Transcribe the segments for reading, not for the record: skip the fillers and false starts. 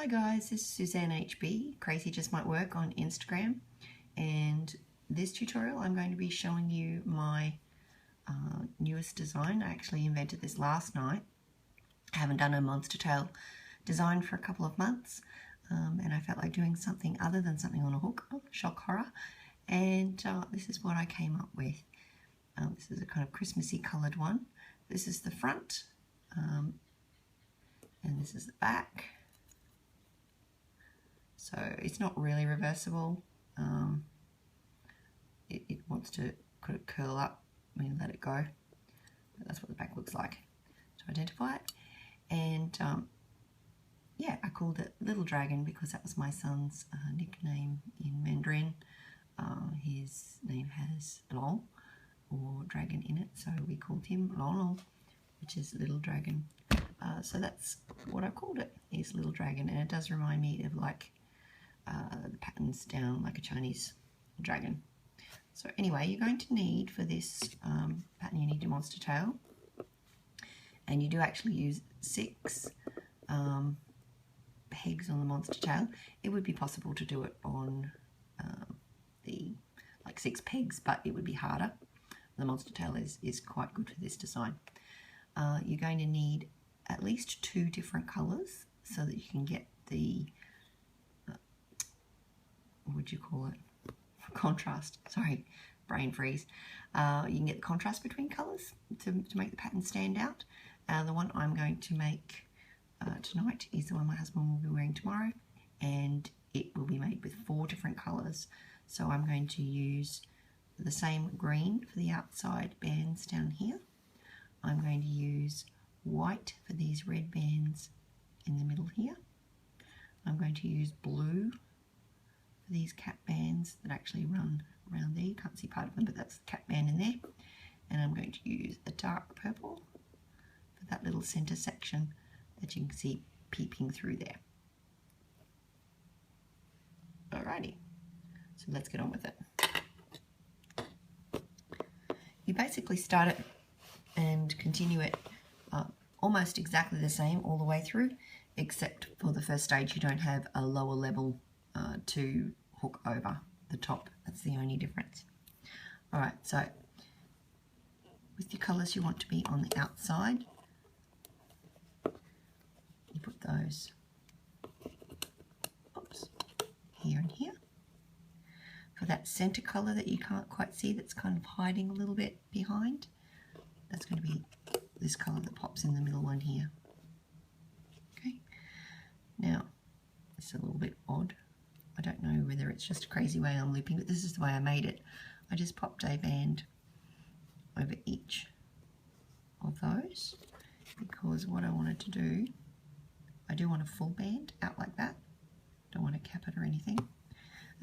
Hi guys, this is Suzanne HB, Crazy Just Might Work on Instagram, and this tutorial I'm going to be showing you my newest design. I actually invented this last night. I haven't done a monster tail design for a couple of months, and I felt like doing something other than something on a hook, shock horror, and this is what I came up with. This is a kind of Christmassy coloured one. This is the front, and this is the back. So it's not really reversible. It wants to kind of curl up when you let it go. But that's what the back looks like to identify it. And yeah, I called it Little Dragon because that was my son's nickname in Mandarin. His name has long or dragon in it, so we called him Long, which is Little Dragon. So that's what I called it, is Little Dragon, and it does remind me of like the patterns down like a Chinese dragon. So anyway, you're going to need for this pattern, you need your monster tail, and you do actually use 6 pegs on the monster tail. It would be possible to do it on the like 6 pegs, but it would be harder. The monster tail is quite good for this design. You're going to need at least 2 different colours so that you can get the what would you call it? Contrast. Sorry, brain freeze. You can get the contrast between colours to make the pattern stand out. The one I'm going to make tonight is the one my husband will be wearing tomorrow, and it will be made with 4 different colours. So I'm going to use the same green for the outside bands down here. I'm going to use white for these red bands in the middle here. I'm going to use blue for these cap bands that actually run around there. You can't see part of them, but that's the cap band in there. And I'm going to use a dark purple for that little center section that you can see peeping through there. Alrighty, so let's get on with it. You basically start it and continue it almost exactly the same all the way through, except for the first stage you don't have a lower level to hook over the top. That's the only difference. Alright, so with your colours you want to be on the outside, you put those here and here. For that centre colour that you can't quite see, that's kind of hiding a little bit behind, that's going to be this colour that pops in the middle one here. Okay, now it's a little bit odd. I don't know whether it's just a crazy way I'm looping, but this is the way I made it. I just popped a band over each of those because what I wanted to do, I do want a full band out like that. Don't want to cap it or anything.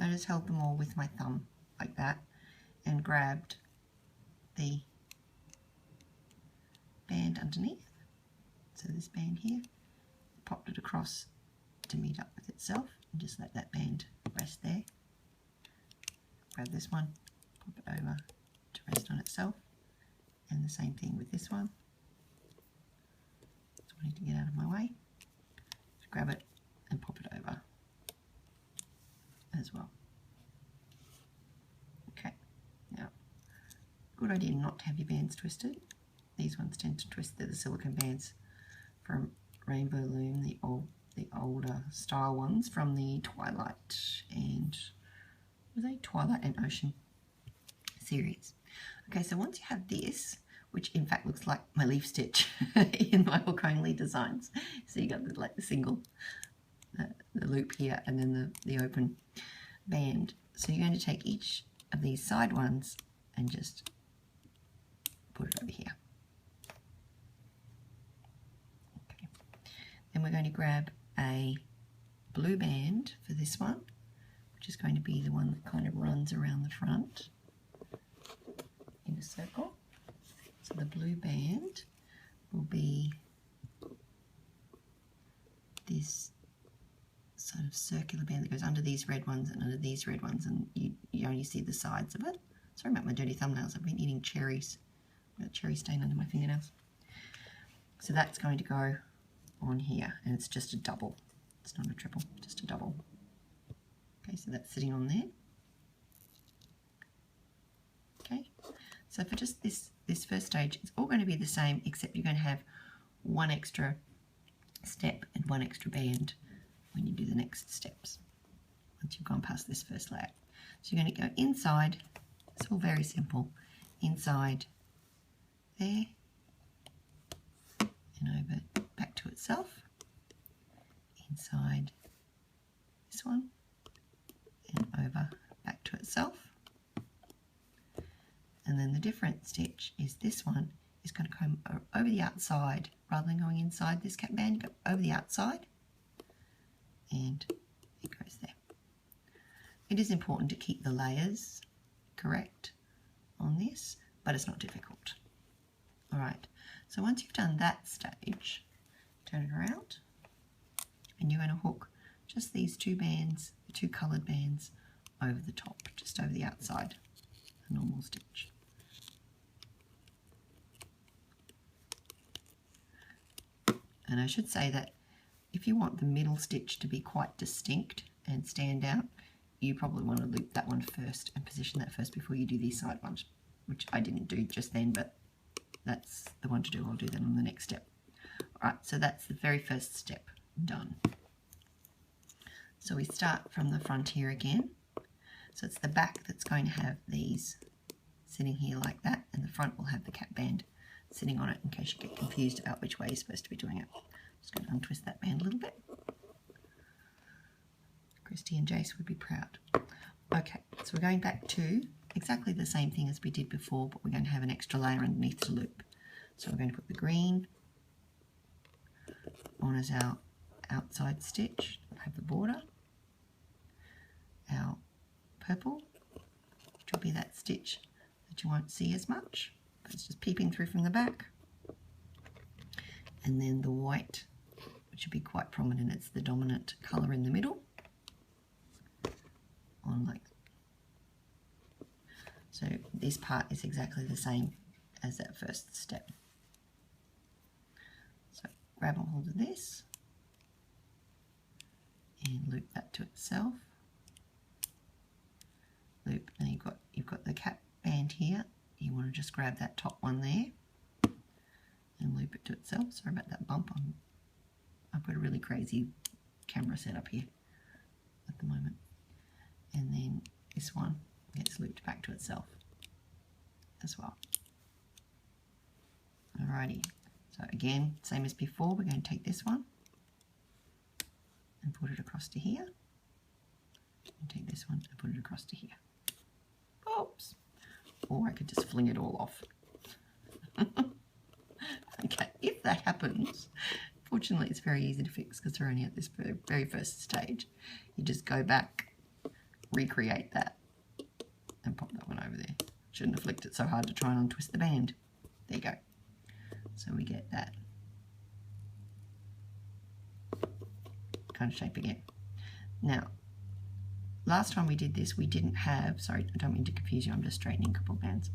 I just held them all with my thumb like that and grabbed the band underneath. So this band here, popped it across to meet up with itself and just let that band rest there. Grab this one, pop it over to rest on itself, and the same thing with this one. Just wanting to get out of my way. Just grab it and pop it over as well. Okay, now good idea not to have your bands twisted. These ones tend to twist. They're the silicone bands from Rainbow Loom, the older style ones from the Twilight and Ocean series. Okay, so once you have this, which in fact looks like my leaf stitch in my hook only designs, so you got the single, the loop here, and then the open band. So you're going to take each of these side ones and just put it over here. Okay. Then we're going to grab a blue band for this one, which is going to be the one that kind of runs around the front in a circle. So the blue band will be this sort of circular band that goes under these red ones and under these red ones, and you only see the sides of it. Sorry about my dirty thumbnails, I've been eating cherries. I've got a cherry stain under my fingernails. So that's going to go on here, and it's just a double. It's not a triple, just a double. Okay, so that's sitting on there. Okay, so for just this first stage, it's all going to be the same, except you're going to have one extra step and one extra band when you do the next steps, once you've gone past this first layer. So you're going to go inside, it's all very simple, inside there, and over back to itself, inside this one, and over back to itself. And then the different stitch is this one is going to come over the outside rather than going inside this cap band, go over the outside, and it goes there. It is important to keep the layers correct on this, but it's not difficult. All right, so once you've done that stage, turn it around, and you're going to hook just these two bands, the two coloured bands, over the top, just over the outside, a normal stitch. And I should say that if you want the middle stitch to be quite distinct and stand out, you probably want to loop that one first and position that first before you do these side ones, which I didn't do just then, but that's the one to do. I'll do that on the next step. All right, so that's the very first step done. So we start from the front here again. So it's the back that's going to have these sitting here like that, and the front will have the cap band sitting on it in case you get confused about which way you're supposed to be doing it. Just going to untwist that band a little bit. Christy and Jace would be proud. Okay, so we're going back to exactly the same thing as we did before, but we're going to have an extra layer underneath to loop. So we're going to put the green on as our outside stitch, we'll have the border, our purple, which will be that stitch that you won't see as much, but it's just peeping through from the back, and then the white, which will be quite prominent, it's the dominant colour in the middle, on like that. So this part is exactly the same as that first step. So grab a hold of this and loop that to itself. Loop, now you've got the cap band here. You want to just grab that top one there and loop it to itself. Sorry about that bump. I've got a really crazy camera set up here at the moment. And then this one gets looped back to itself as well. Alrighty, so again, same as before, we're going to take this one and put it across to here. And take this one and put it across to here. Oops. Or I could just fling it all off. Okay, if that happens, fortunately it's very easy to fix because we're only at this very first stage. You just go back, recreate that, and pop that one over there. Shouldn't have flicked it so hard to try and untwist the band. There you go. So we get that kind of shape again. Now, last time we did this, we didn't have, sorry, I don't mean to confuse you, I'm just straightening a couple of bands.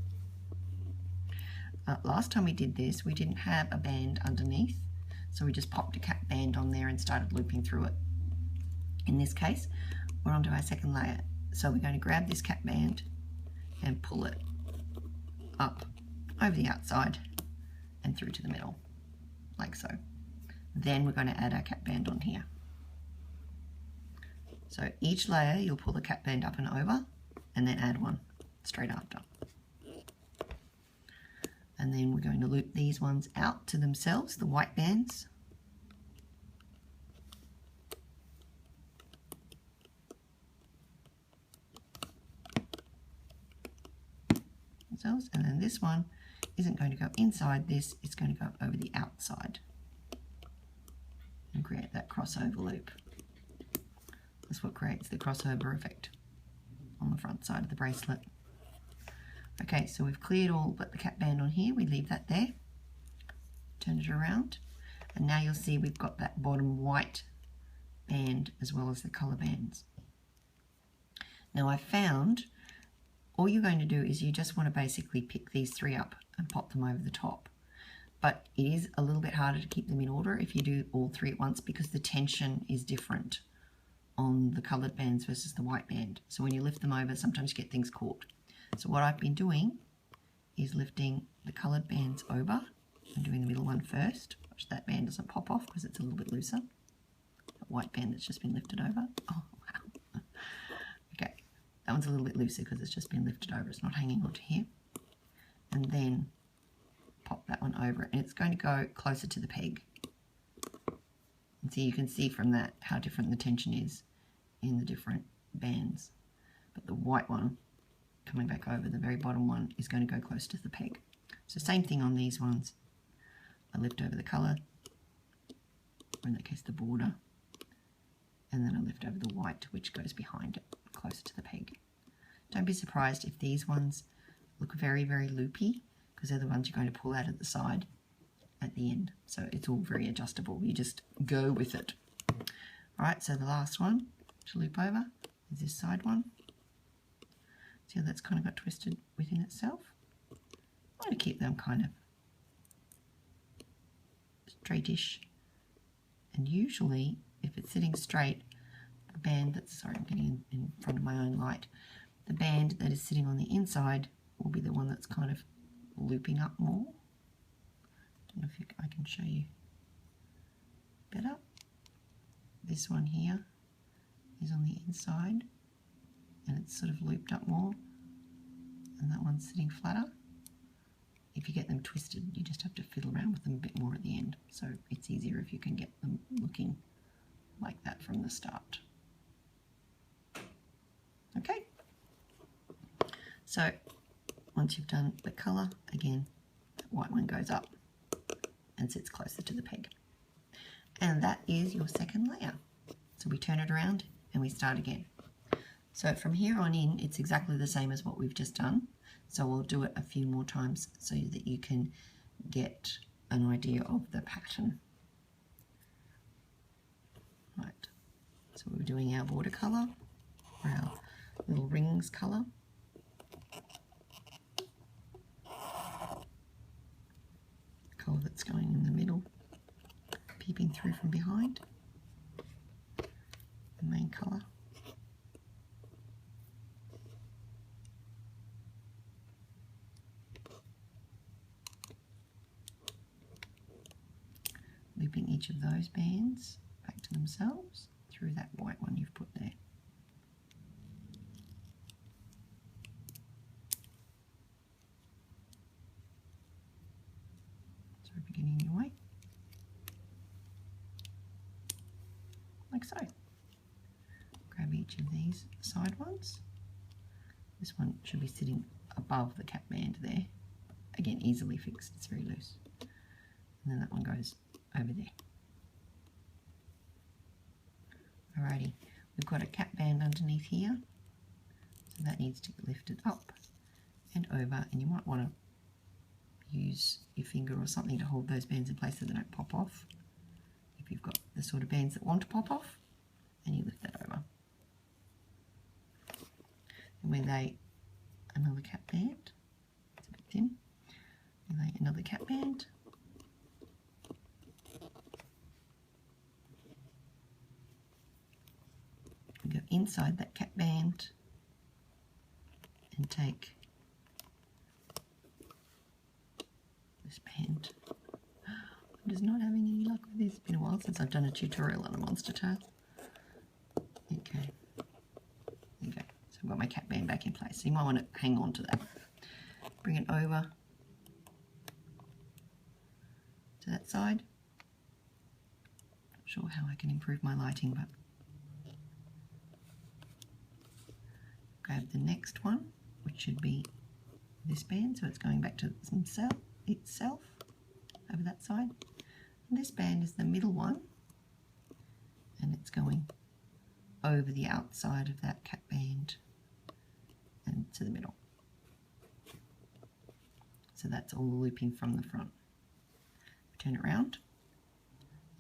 Last time we did this, we didn't have a band underneath, so we just popped a cap band on there and started looping through it. In this case, we're onto our second layer. So we're going to grab this cap band and pull it up over the outside and through to the middle, like so. Then we're going to add our cap band on here. So each layer you'll pull the cap band up and over and then add one straight after. And then we're going to loop these ones out to themselves, the white bands. And then this one isn't going to go inside this, it's going to go over the outside and create that crossover loop. That's what creates the crossover effect on the front side of the bracelet. Okay, so we've cleared all but the cap band on here. We leave that there, turn it around, and now you'll see we've got that bottom white band as well as the colour bands. Now I found all you're going to do is you just want to basically pick these three up and pop them over the top. but it is a little bit harder to keep them in order if you do all three at once, because the tension is different on the coloured bands versus the white band. So when you lift them over, sometimes you get things caught. So what I've been doing is lifting the coloured bands over and doing the middle one first. Watch that band doesn't pop off because it's a little bit looser. That white band that's just been lifted over. Oh, wow. Okay, that one's a little bit looser because it's just been lifted over. It's not hanging onto here. And then pop that one over, and it's going to go closer to the peg. And so you can see from that how different the tension is in the different bands. But the white one, coming back over, the very bottom one, is going to go close to the peg. So same thing on these ones. I lift over the colour, or in that case the border, and then I lift over the white, which goes behind it, closer to the peg. Don't be surprised if these ones look very, very loopy, because they're the ones you're going to pull out at the side at the end. So it's all very adjustable. You just go with it. All right, so the last one to loop over is this side one. See how that's kind of got twisted within itself? I'm going to keep them kind of straightish. And usually, if it's sitting straight, the band that's, sorry, I'm getting in front of my own light, the band that is sitting on the inside will be the one that's kind of looping up more. I don't know if I can show you better. This one here is on the inside and it's sort of looped up more, and that one's sitting flatter. If you get them twisted, you just have to fiddle around with them a bit more at the end, so it's easier if you can get them looking like that from the start. Okay, so once you've done the colour, again, that white one goes up and sits closer to the peg. And that is your second layer. So we turn it around and we start again. So from here on in, it's exactly the same as what we've just done. So we'll do it a few more times so that you can get an idea of the pattern. Right, so we're doing our border colour, or our little rings colour. Colour that's going in the middle, peeping through from behind, the main colour. Looping each of those bands back to themselves through that white one you've put there. Sorry for getting in your way. Like so. Grab each of these side ones. This one should be sitting above the cap band there. Again, easily fixed, it's very loose. And then that one goes over there. Alrighty, we've got a cap band underneath here, so that needs to get lifted up and over, and you might want to use your finger or something to hold those bands in place so they don't pop off. If you've got the sort of bands that want to pop off, and you lift that over. And we lay another cap band, it's a bit thin, we lay another cap band, go inside that cap band and take this band. I'm just not having any luck with this. It's been a while since I've done a tutorial on a monster tail. Okay, there you go. So I've got my cap band back in place. So you might want to hang on to that. Bring it over to that side. Not sure how I can improve my lighting, but grab the next one, which should be this band, so it's going back to itself over that side. And this band is the middle one, and it's going over the outside of that cap band and to the middle. So that's all the looping from the front. Turn it around,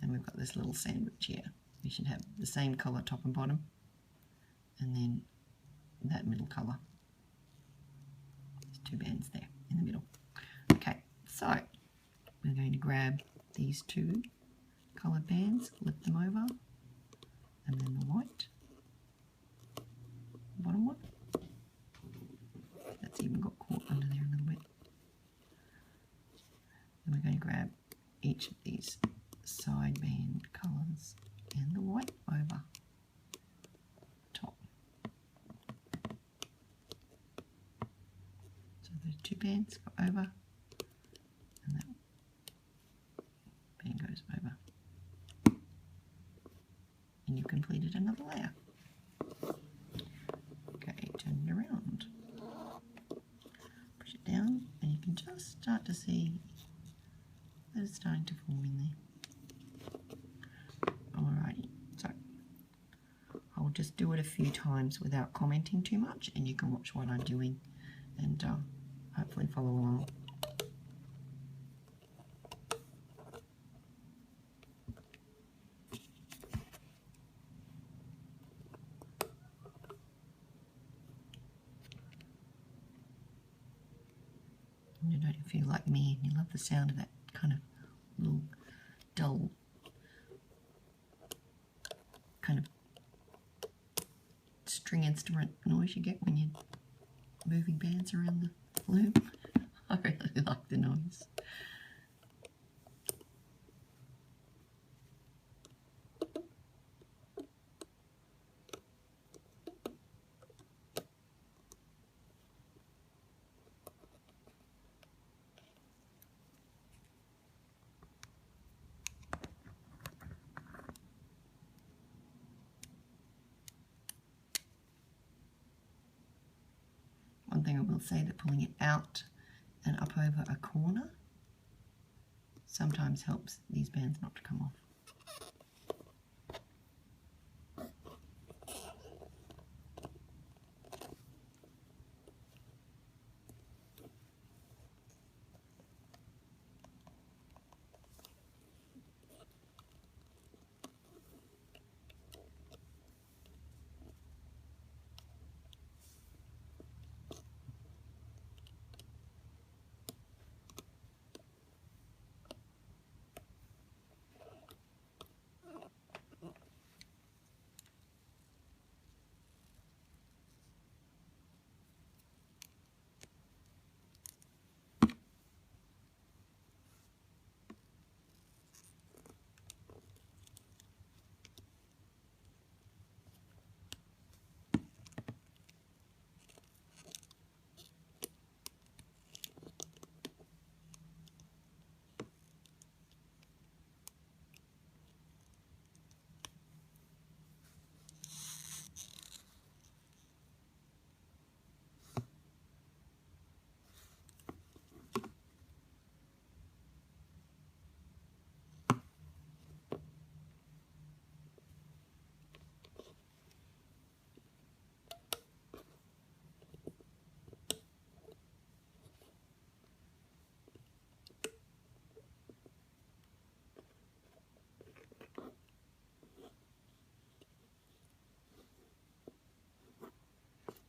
and we've got this little sandwich here. We should have the same colour top and bottom, and then that middle colour. There's two bands there in the middle. Okay, so we're going to grab these two coloured bands, flip them over, and then the white, bottom one. That's even got caught under there a little bit. Then we're going to grab each of these side band colours and the white over top. So those two bands go over and that band goes over. And you've completed another layer. Okay, turn it around. Push it down and you can just start to see that it's starting to form in there. Alrighty, so I'll just do it a few times without commenting too much, and you can watch what I'm doing and hopefully follow along. You know, if you're like me and you love the sound of that kind of little dull kind of string instrument noise you get when you're moving bands around the loom. I really like the noise. One thing I will say, that pulling it out and up over a corner sometimes helps these bands not to come off.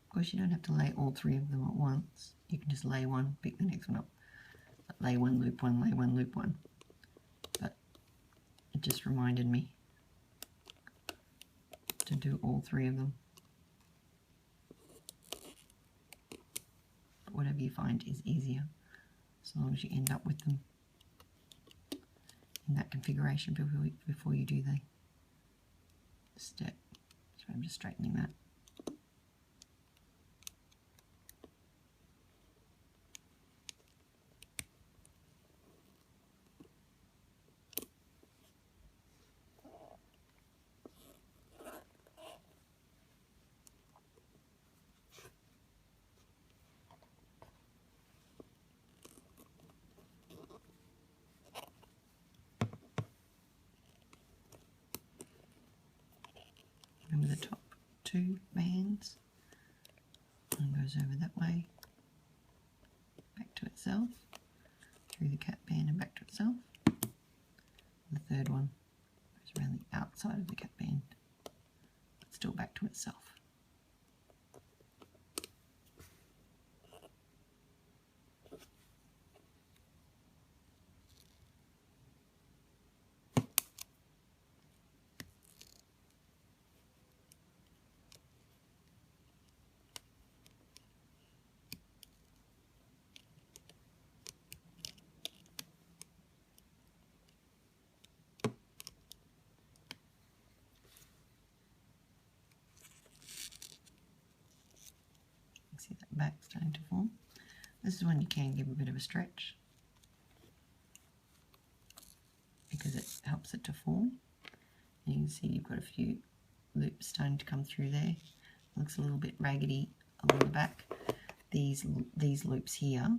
Of course, you don't have to lay all three of them at once. You can just lay one, pick the next one up. Lay one, loop one, lay one, loop one. But it just reminded me to do all three of them. But whatever you find is easier, as long as you end up with them in that configuration before you do the step. So I'm just straightening that. Remember the top two bands, one goes over that way, back to itself, through the cap band and back to itself. The third one goes around the outside of the cap band, but still back to itself. See that back starting to form. This is one you can give a bit of a stretch because it helps it to form. And you can see you've got a few loops starting to come through there. It looks a little bit raggedy along the back. These loops here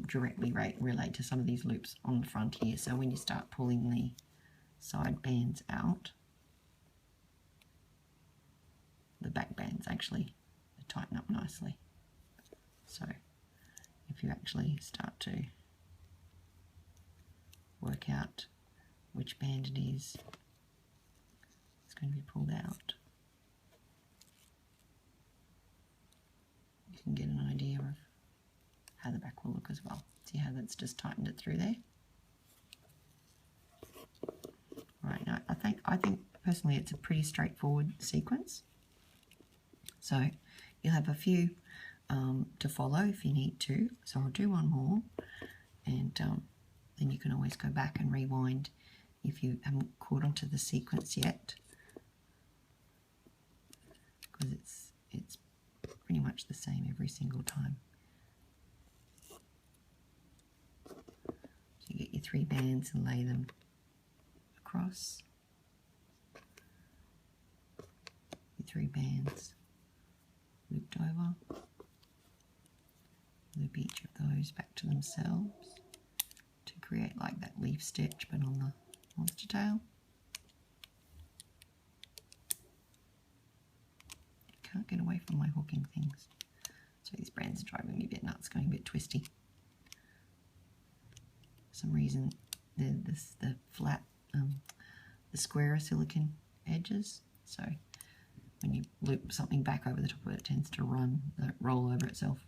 directly relate to some of these loops on the front here. So when you start pulling the side bands out, the back bands actually tighten up nicely. So if you actually start to work out which band it is, it's going to be pulled out. You can get an idea of how the back will look as well. See how that's just tightened it through there? Right, now I think personally it's a pretty straightforward sequence. So you'll have a few to follow if you need to. So I'll do one more, and then you can always go back and rewind if you haven't caught onto the sequence yet, because it's pretty much the same every single time. So you get your 3 bands and lay them across. Your 3 bands looped over. Loop each of those back to themselves to create like that leaf stitch but on the monster tail. Can't get away from my hooking things. So these brands are driving me a bit nuts, going a bit twisty. For some reason the flat, the squarer silicone edges, so when you loop something back over the top of it, it tends to roll over itself.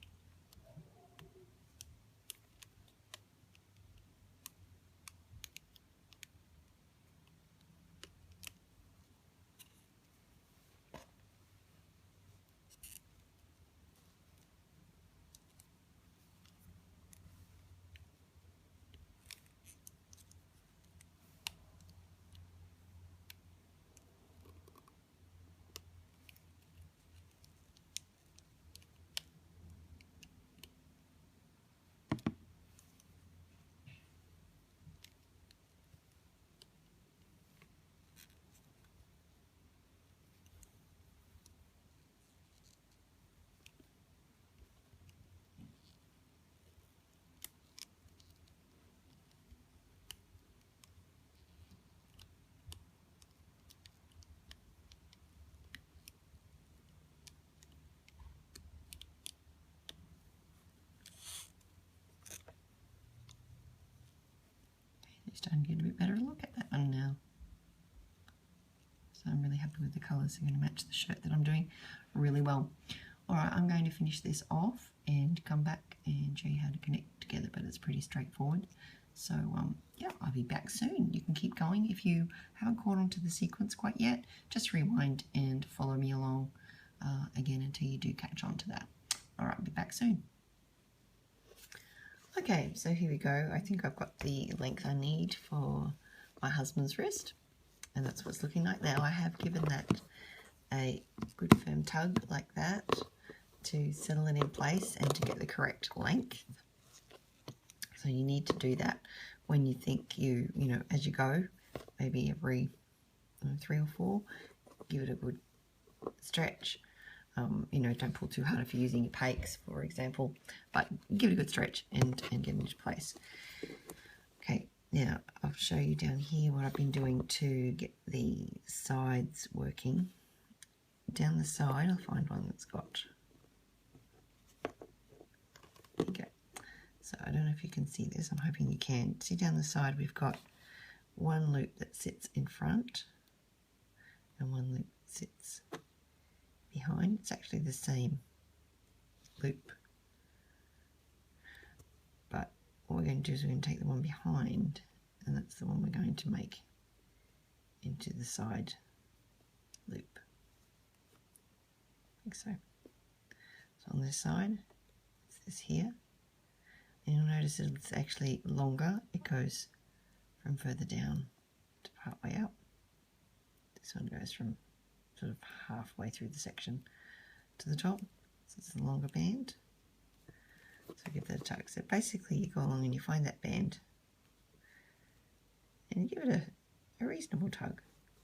Starting to get a bit better look at that one now. So I'm really happy with the colours. They're going to match the shirt that I'm doing really well. Alright, I'm going to finish this off and come back and show you how to connect together, but it's pretty straightforward. So yeah, I'll be back soon. You can keep going. If you haven't caught on to the sequence quite yet, just rewind and follow me along again until you do catch on to that. Alright, I'll be back soon. Okay, so here we go. I think I've got the length I need for my husband's wrist, and that's what it's looking like now. I have given that a good firm tug like that to settle it in place and to get the correct length. So you need to do that when you think you know, as you go, maybe every 3 or 4, give it a good stretch. You know, don't pull too hard if you're using your pakes, for example, but give it a good stretch and get it into place. Okay, now I'll show you down here what I've been doing to get the sides working. Down the side, I'll find one that's got, there you go. So I don't know if you can see this, I'm hoping you can. See down the side we've got one loop that sits in front and one loop that sits behind. It's actually the same loop, but what we're going to do is we're going to take the one behind, and that's the one we're going to make into the side loop, like so. So on this side, it's this here, and you'll notice that it's actually longer. It goes from further down to part way up. This one goes from sort of halfway through the section to the top. So it's a longer band. So give that a tug. So basically you go along and you find that band and you give it a reasonable tug.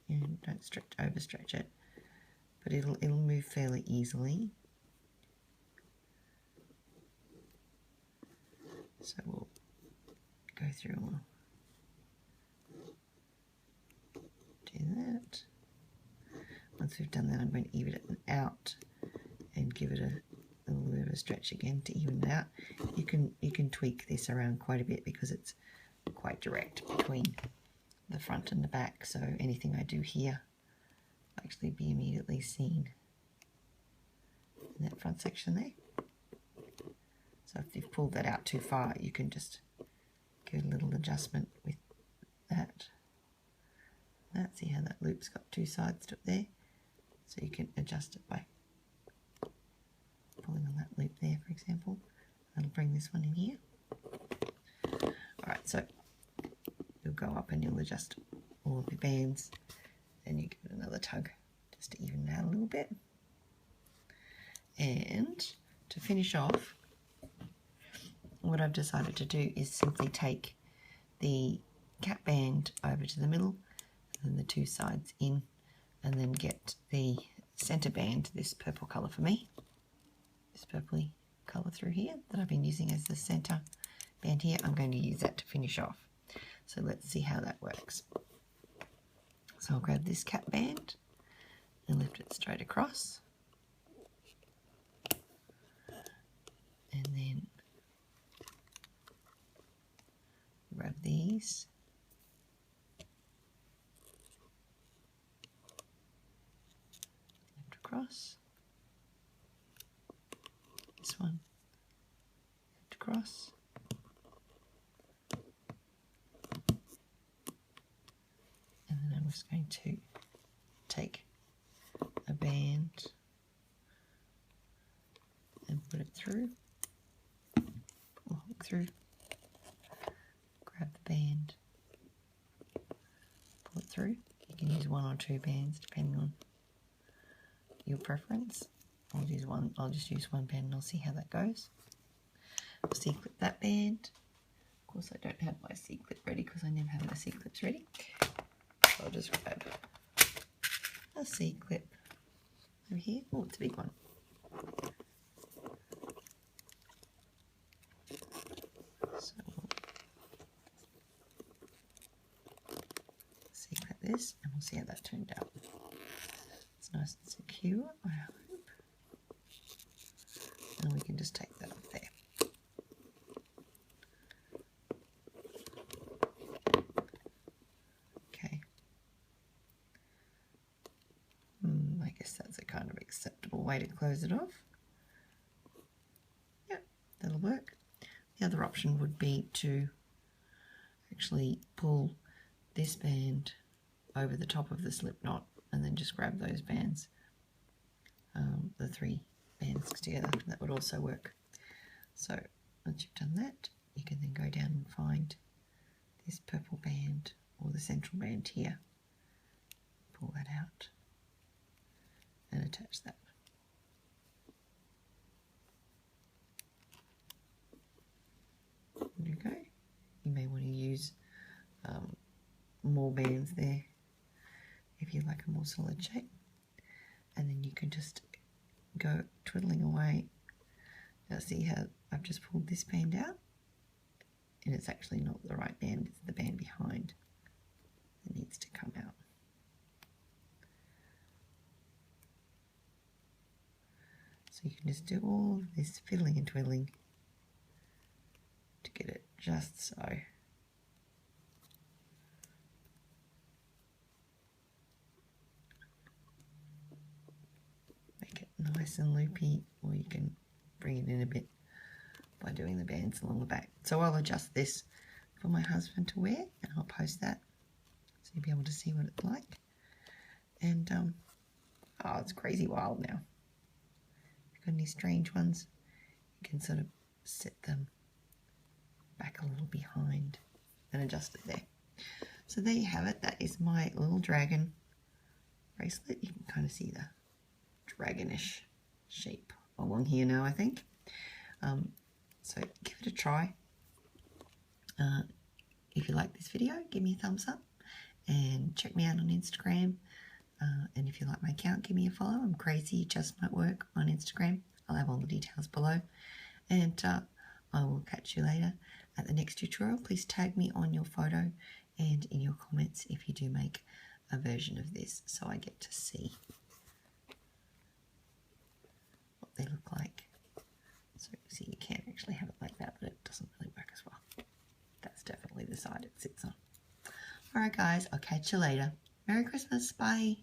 And don't overstretch it, but it'll move fairly easily. So we'll go through and we'll do that. Once we've done that, I'm going to even it out and give it a little bit of a stretch again to even it out. You can tweak this around quite a bit because it's quite direct between the front and the back, so anything I do here will actually be immediately seen in that front section there. So if you've pulled that out too far, you can just give a little adjustment with that. See how that loop's got two sides to it there? So you can adjust it by pulling on that loop there, for example. That'll bring this one in here. Alright, so you'll go up and you'll adjust all of the bands, and you give it another tug just to even it out a little bit. And to finish off, what I've decided to do is simply take the cap band over to the middle and then the two sides in, and then get the center band, this purple colour for me, this purpley colour through here that I've been using as the center band here. I'm going to use that to finish off. So let's see how that works. So I'll grab this cap band and lift it straight across, and then grab these, lift across, this one, lift across, and then I'm just going to take a band and put it through, pull a hook through, grab the band, pull it through. You can use one or two bands depending on your preference. I'll just use one band and I'll see how that goes. I'll C-clip that band. Of course I don't have my C-clip ready because I never have my C-clips ready. So I'll just grab a C-clip over here. Oh, it's a big one. So we'll C-clip this and we'll see how that turned out. It's nice and secure, I hope. And we can just take that off there. Okay. I guess that's a kind of acceptable way to close it off. Yep, that'll work. The other option would be to actually pull this band over the top of the slip knot and then just grab those bands, the three bands together. That would also work. So once you've done that, you can then go down and find this purple band or the central band here, pull that out and attach that. There you go. You may want to use more bands there if you like a more solid shape, and then you can just go twiddling away. Now see how I've just pulled this band out, and it's actually not the right band, it's the band behind that needs to come out. So you can just do all of this fiddling and twiddling to get it just so. Make it nice and loopy, or you can bring it in a bit by doing the bands along the back. So I'll adjust this for my husband to wear, and I'll post that so you'll be able to see what it's like. And oh, it's crazy wild now. If you've got any strange ones, you can sort of set them back a little behind and adjust it there. So there you have it. That is my little dragon bracelet. You can kind of see the dragonish shape along here now, I think. So give it a try. If you like this video, give me a thumbs up and check me out on Instagram. And if you like my account, give me a follow. I'm Crazy Just Might Work on Instagram. I'll have all the details below. And I will catch you later at the next tutorial. Please tag me on your photo and in your comments if you do make a version of this, so I get to see what they look like. So you see, you can actually have it like that, but it doesn't really work as well. That's definitely the side it sits on. Alright guys, I'll catch you later. Merry Christmas, bye!